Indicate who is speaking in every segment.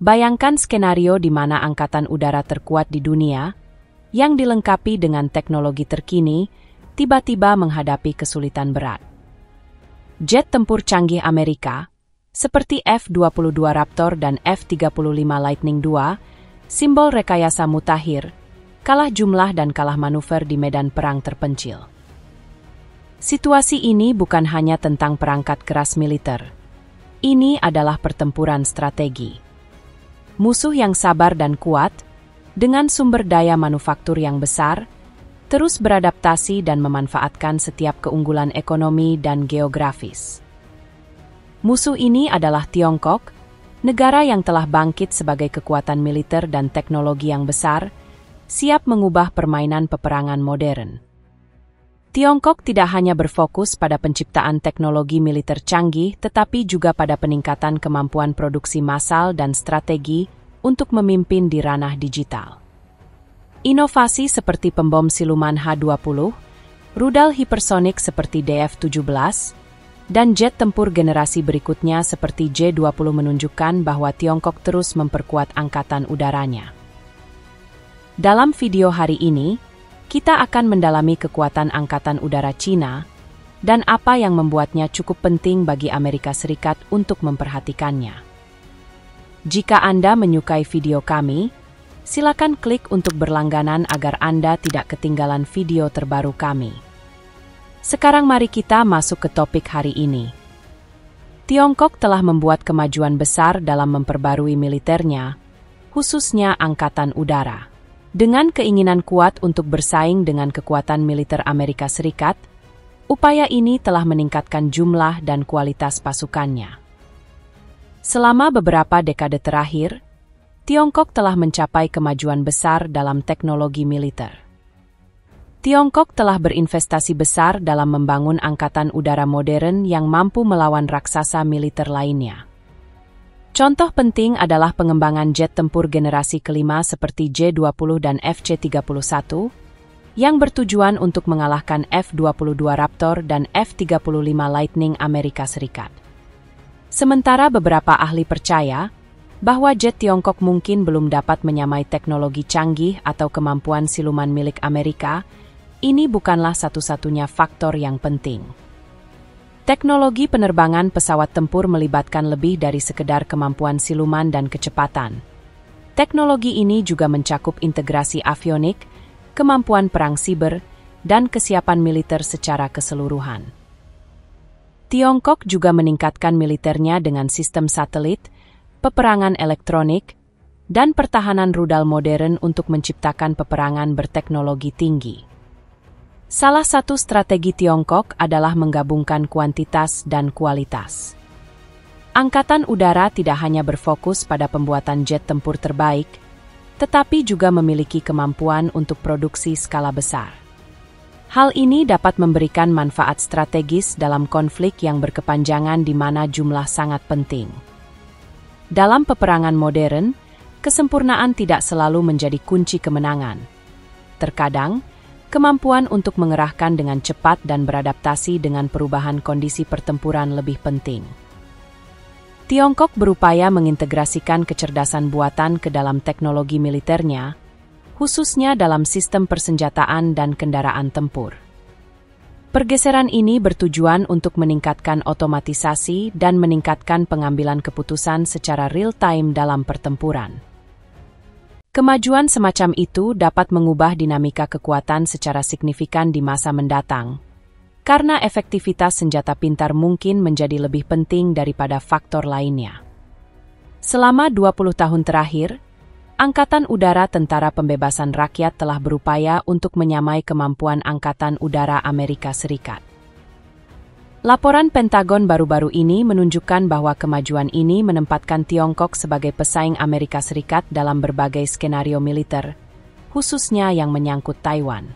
Speaker 1: Bayangkan skenario di mana angkatan udara terkuat di dunia, yang dilengkapi dengan teknologi terkini, tiba-tiba menghadapi kesulitan berat. Jet tempur canggih Amerika, seperti F-22 Raptor dan F-35 Lightning II, simbol rekayasa mutakhir, kalah jumlah dan kalah manuver di medan perang terpencil. Situasi ini bukan hanya tentang perangkat keras militer. Ini adalah pertempuran strategi. Musuh yang sabar dan kuat, dengan sumber daya manufaktur yang besar, terus beradaptasi dan memanfaatkan setiap keunggulan ekonomi dan geografis. Musuh ini adalah Tiongkok, negara yang telah bangkit sebagai kekuatan militer dan teknologi yang besar, siap mengubah permainan peperangan modern. Tiongkok tidak hanya berfokus pada penciptaan teknologi militer canggih, tetapi juga pada peningkatan kemampuan produksi massal dan strategi untuk memimpin di ranah digital. Inovasi seperti pembom siluman H-20, rudal hipersonik seperti DF-17, dan jet tempur generasi berikutnya seperti J-20 menunjukkan bahwa Tiongkok terus memperkuat angkatan udaranya. Dalam video hari ini, kita akan mendalami kekuatan Angkatan Udara Cina dan apa yang membuatnya cukup penting bagi Amerika Serikat untuk memperhatikannya. Jika Anda menyukai video kami, silakan klik untuk berlangganan agar Anda tidak ketinggalan video terbaru kami. Sekarang mari kita masuk ke topik hari ini. Tiongkok telah membuat kemajuan besar dalam memperbarui militernya, khususnya Angkatan Udara. Dengan keinginan kuat untuk bersaing dengan kekuatan militer Amerika Serikat, upaya ini telah meningkatkan jumlah dan kualitas pasukannya. Selama beberapa dekade terakhir, Tiongkok telah mencapai kemajuan besar dalam teknologi militer. Tiongkok telah berinvestasi besar dalam membangun angkatan udara modern yang mampu melawan raksasa militer lainnya. Contoh penting adalah pengembangan jet tempur generasi kelima seperti J-20 dan FC-31, yang bertujuan untuk mengalahkan F-22 Raptor dan F-35 Lightning Amerika Serikat. Sementara beberapa ahli percaya bahwa jet Tiongkok mungkin belum dapat menyamai teknologi canggih atau kemampuan siluman milik Amerika, ini bukanlah satu-satunya faktor yang penting. Teknologi penerbangan pesawat tempur melibatkan lebih dari sekedar kemampuan siluman dan kecepatan. Teknologi ini juga mencakup integrasi avionik, kemampuan perang siber, dan kesiapan militer secara keseluruhan. Tiongkok juga meningkatkan militernya dengan sistem satelit, peperangan elektronik, dan pertahanan rudal modern untuk menciptakan peperangan berteknologi tinggi. Salah satu strategi Tiongkok adalah menggabungkan kuantitas dan kualitas. Angkatan Udara tidak hanya berfokus pada pembuatan jet tempur terbaik, tetapi juga memiliki kemampuan untuk produksi skala besar. Hal ini dapat memberikan manfaat strategis dalam konflik yang berkepanjangan di mana jumlah sangat penting. Dalam peperangan modern, kesempurnaan tidak selalu menjadi kunci kemenangan. Terkadang, kemampuan untuk mengerahkan dengan cepat dan beradaptasi dengan perubahan kondisi pertempuran lebih penting. Tiongkok berupaya mengintegrasikan kecerdasan buatan ke dalam teknologi militernya, khususnya dalam sistem persenjataan dan kendaraan tempur. Pergeseran ini bertujuan untuk meningkatkan otomatisasi dan meningkatkan pengambilan keputusan secara real-time dalam pertempuran. Kemajuan semacam itu dapat mengubah dinamika kekuatan secara signifikan di masa mendatang, karena efektivitas senjata pintar mungkin menjadi lebih penting daripada faktor lainnya. Selama 20 tahun terakhir, Angkatan Udara Tentara Pembebasan Rakyat telah berupaya untuk menyamai kemampuan Angkatan Udara Amerika Serikat. Laporan Pentagon baru-baru ini menunjukkan bahwa kemajuan ini menempatkan Tiongkok sebagai pesaing Amerika Serikat dalam berbagai skenario militer, khususnya yang menyangkut Taiwan.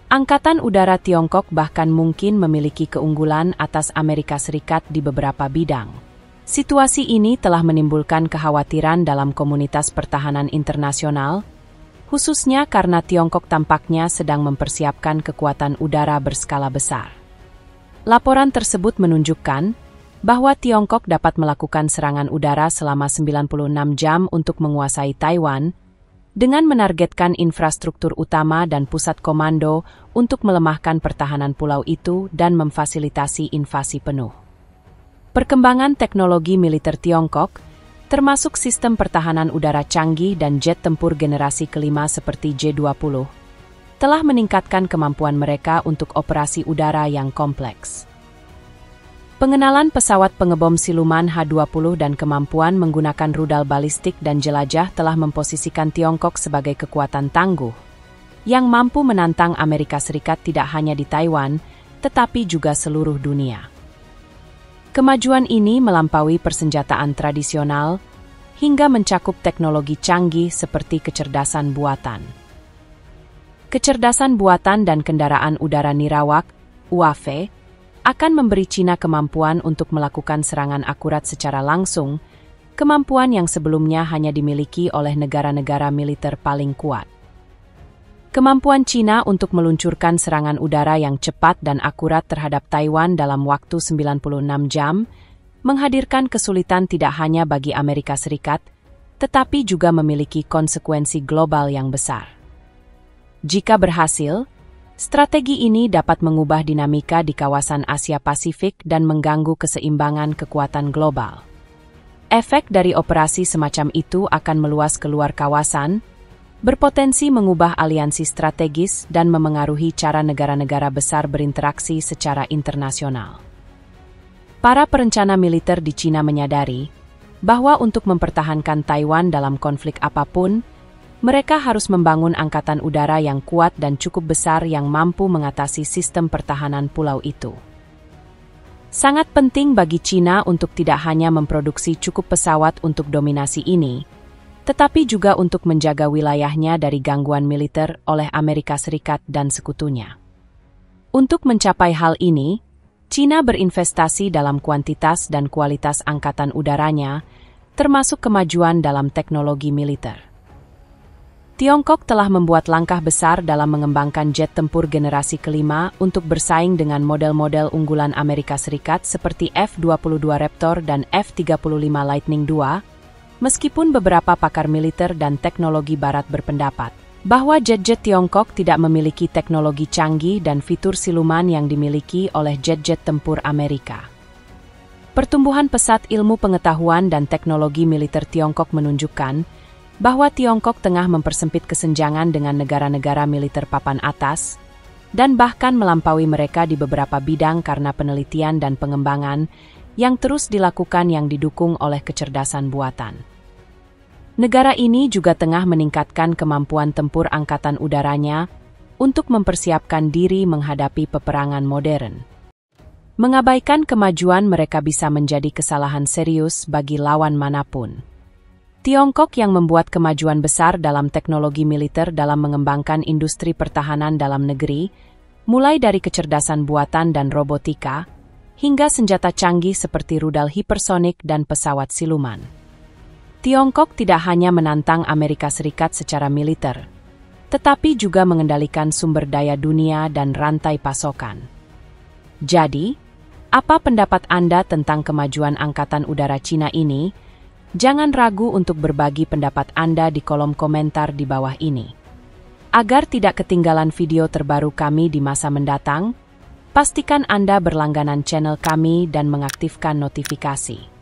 Speaker 1: Angkatan Udara Tiongkok bahkan mungkin memiliki keunggulan atas Amerika Serikat di beberapa bidang. Situasi ini telah menimbulkan kekhawatiran dalam komunitas pertahanan internasional, khususnya karena Tiongkok tampaknya sedang mempersiapkan kekuatan udara berskala besar. Laporan tersebut menunjukkan bahwa Tiongkok dapat melakukan serangan udara selama 96 jam untuk menguasai Taiwan, dengan menargetkan infrastruktur utama dan pusat komando untuk melemahkan pertahanan pulau itu dan memfasilitasi invasi penuh. Perkembangan teknologi militer Tiongkok, termasuk sistem pertahanan udara canggih dan jet tempur generasi kelima seperti J-20, telah meningkatkan kemampuan mereka untuk operasi udara yang kompleks. Pengenalan pesawat pengebom siluman H-20 dan kemampuan menggunakan rudal balistik dan jelajah telah memposisikan Tiongkok sebagai kekuatan tangguh, yang mampu menantang Amerika Serikat tidak hanya di Taiwan, tetapi juga seluruh dunia. Kemajuan ini melampaui persenjataan tradisional, hingga mencakup teknologi canggih seperti kecerdasan buatan. Kecerdasan buatan dan kendaraan udara nirawak, UAV, akan memberi Cina kemampuan untuk melakukan serangan akurat secara langsung, kemampuan yang sebelumnya hanya dimiliki oleh negara-negara militer paling kuat. Kemampuan Cina untuk meluncurkan serangan udara yang cepat dan akurat terhadap Taiwan dalam waktu 96 jam, menghadirkan kesulitan tidak hanya bagi Amerika Serikat, tetapi juga memiliki konsekuensi global yang besar. Jika berhasil, strategi ini dapat mengubah dinamika di kawasan Asia Pasifik dan mengganggu keseimbangan kekuatan global. Efek dari operasi semacam itu akan meluas keluar kawasan, berpotensi mengubah aliansi strategis dan memengaruhi cara negara-negara besar berinteraksi secara internasional. Para perencana militer di Cina menyadari bahwa untuk mempertahankan Taiwan dalam konflik apapun, mereka harus membangun angkatan udara yang kuat dan cukup besar yang mampu mengatasi sistem pertahanan pulau itu. Sangat penting bagi Cina untuk tidak hanya memproduksi cukup pesawat untuk dominasi ini, tetapi juga untuk menjaga wilayahnya dari gangguan militer oleh Amerika Serikat dan sekutunya. Untuk mencapai hal ini, Cina berinvestasi dalam kuantitas dan kualitas angkatan udaranya, termasuk kemajuan dalam teknologi militer. Tiongkok telah membuat langkah besar dalam mengembangkan jet tempur generasi kelima untuk bersaing dengan model-model unggulan Amerika Serikat seperti F-22 Raptor dan F-35 Lightning II, meskipun beberapa pakar militer dan teknologi barat berpendapat bahwa jet-jet Tiongkok tidak memiliki teknologi canggih dan fitur siluman yang dimiliki oleh jet-jet tempur Amerika. Pertumbuhan pesat ilmu pengetahuan dan teknologi militer Tiongkok menunjukkan bahwa Tiongkok tengah mempersempit kesenjangan dengan negara-negara militer papan atas, dan bahkan melampaui mereka di beberapa bidang karena penelitian dan pengembangan yang terus dilakukan yang didukung oleh kecerdasan buatan. Negara ini juga tengah meningkatkan kemampuan tempur angkatan udaranya untuk mempersiapkan diri menghadapi peperangan modern. Mengabaikan kemajuan mereka bisa menjadi kesalahan serius bagi lawan manapun. Tiongkok yang membuat kemajuan besar dalam teknologi militer dalam mengembangkan industri pertahanan dalam negeri, mulai dari kecerdasan buatan dan robotika, hingga senjata canggih seperti rudal hipersonik dan pesawat siluman. Tiongkok tidak hanya menantang Amerika Serikat secara militer, tetapi juga mengendalikan sumber daya dunia dan rantai pasokan. Jadi, apa pendapat Anda tentang kemajuan angkatan udara Cina ini? Jangan ragu untuk berbagi pendapat Anda di kolom komentar di bawah ini. Agar tidak ketinggalan video terbaru kami di masa mendatang, pastikan Anda berlangganan channel kami dan mengaktifkan notifikasi.